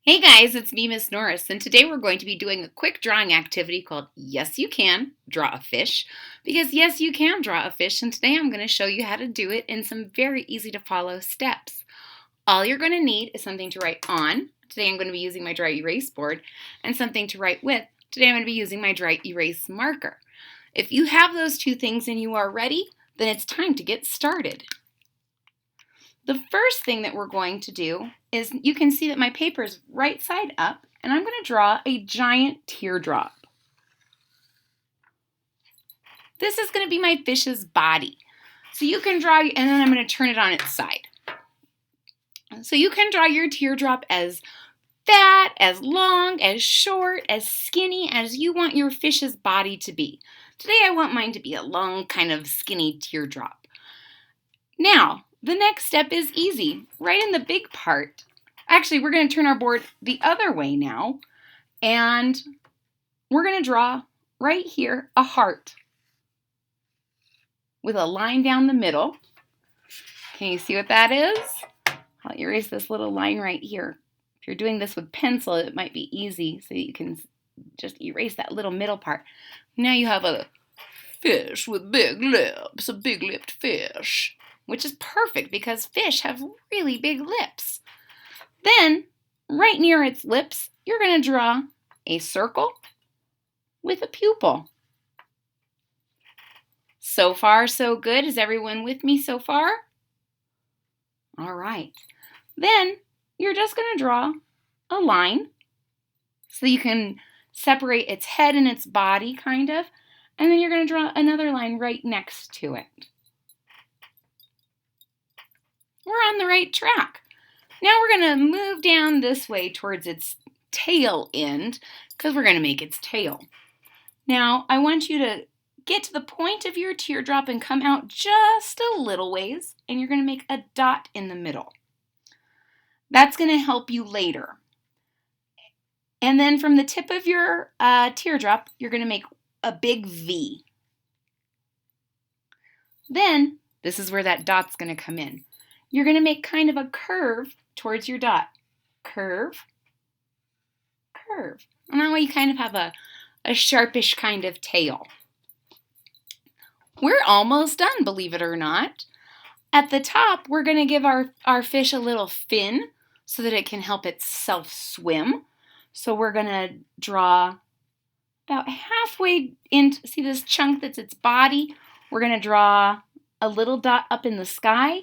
Hey guys, it's me, Miss Norris, and today we're going to be doing a quick drawing activity called Yes You Can Draw a Fish, because yes, you can draw a fish, and today I'm going to show you how to do it in some very easy to follow steps. All you're going to need is something to write on. Today I'm going to be using my dry erase board, and something to write with. Today I'm going to be using my dry erase marker. If you have those two things and you are ready, then it's time to get started. The first thing that we're going to do is, you can see that my paper is right side up, and I'm going to draw a giant teardrop. This is going to be my fish's body. So you can draw, and then I'm going to turn it on its side. So you can draw your teardrop as fat, as long, as short, as skinny as you want your fish's body to be. Today I want mine to be a long, kind of skinny teardrop. Now, the next step is easy. Right in the big part, actually we're going to turn our board the other way now, and we're going to draw right here a heart with a line down the middle. Can you see what that is? I'll erase this little line right here. If you're doing this with pencil, it might be easy, so you can just erase that little middle part. Now you have a fish with big lips, a big-lipped fish, which is perfect because fish have really big lips. Then, right near its lips, you're going to draw a circle with a pupil. So far, so good. Is everyone with me so far? All right. Then, you're just going to draw a line so you can separate its head and its body, kind of. And then you're going to draw another line right next to it. We're on the right track. Now we're going to move down this way towards its tail end, because we're going to make its tail. Now I want you to get to the point of your teardrop and come out just a little ways, and you're going to make a dot in the middle. That's going to help you later. And then from the tip of your teardrop, you're going to make a big V. Then, this is where that dot's going to come in. You're going to make kind of a curve towards your dot. Curve, curve. And that way you kind of have a sharpish kind of tail. We're almost done, believe it or not. At the top, we're going to give our fish a little fin so that it can help itself swim. So we're going to draw about halfway into, see this chunk that's its body? We're going to draw a little dot up in the sky,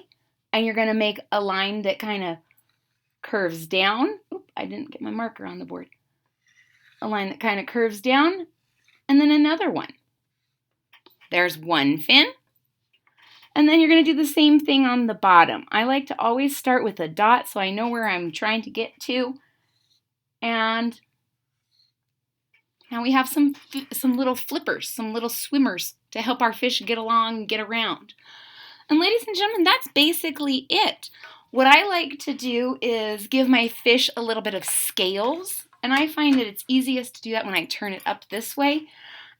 and you're going to make a line that kind of curves down. Oop, I didn't get my marker on the board. A line that kind of curves down, and then another one. There's one fin. And then you're going to do the same thing on the bottom. I like to always start with a dot so I know where I'm trying to get to. And now we have some little flippers, some little swimmers to help our fish get along and get around. And ladies and gentlemen, that's basically it. What I like to do is give my fish a little bit of scales, and I find that it's easiest to do that when I turn it up this way,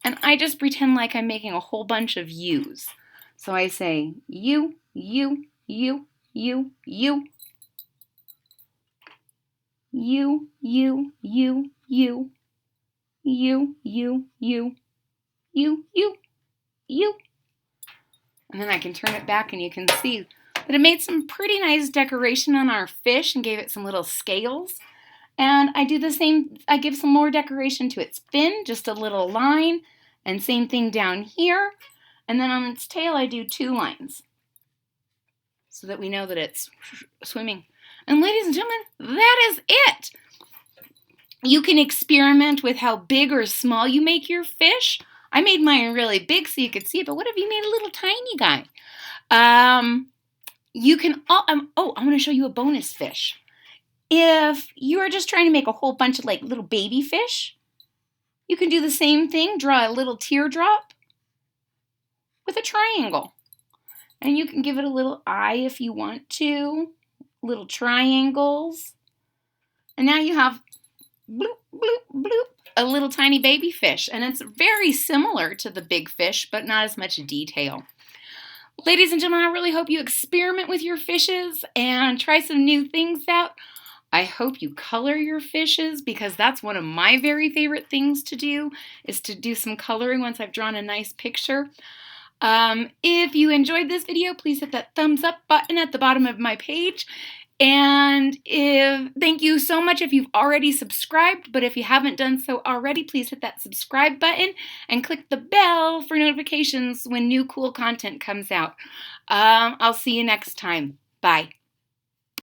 and I just pretend like I'm making a whole bunch of U's. So I say U, U, U, U, U, U, U, U, U, U, U, U, U, U, U. And then I can turn it back and you can see that it made some pretty nice decoration on our fish and gave it some little scales. And I do the same, I give some more decoration to its fin, just a little line, and same thing down here. And then on its tail I do 2 lines so that we know that it's swimming. And ladies and gentlemen, that is it. You can experiment with how big or small you make your fish. I made mine really big so you could see it, but what if you made a little tiny guy? You can, I'm going to show you a bonus fish. If you are just trying to make a whole bunch of like little baby fish, you can do the same thing, draw a little teardrop with a triangle. And you can give it a little eye if you want to, little triangles. And now you have bloop, bloop, bloop, a little tiny baby fish, and it's very similar to the big fish, but not as much detail. Ladies and gentlemen, I really hope you experiment with your fishes and try some new things out. I hope you color your fishes, because that's one of my very favorite things to do, is to do some coloring once I've drawn a nice picture. If you enjoyed this video, please hit that thumbs up button at the bottom of my page. And thank you so much if you've already subscribed, but if you haven't done so already, please hit that subscribe button and click the bell for notifications when new cool content comes out. I'll see you next time. Bye.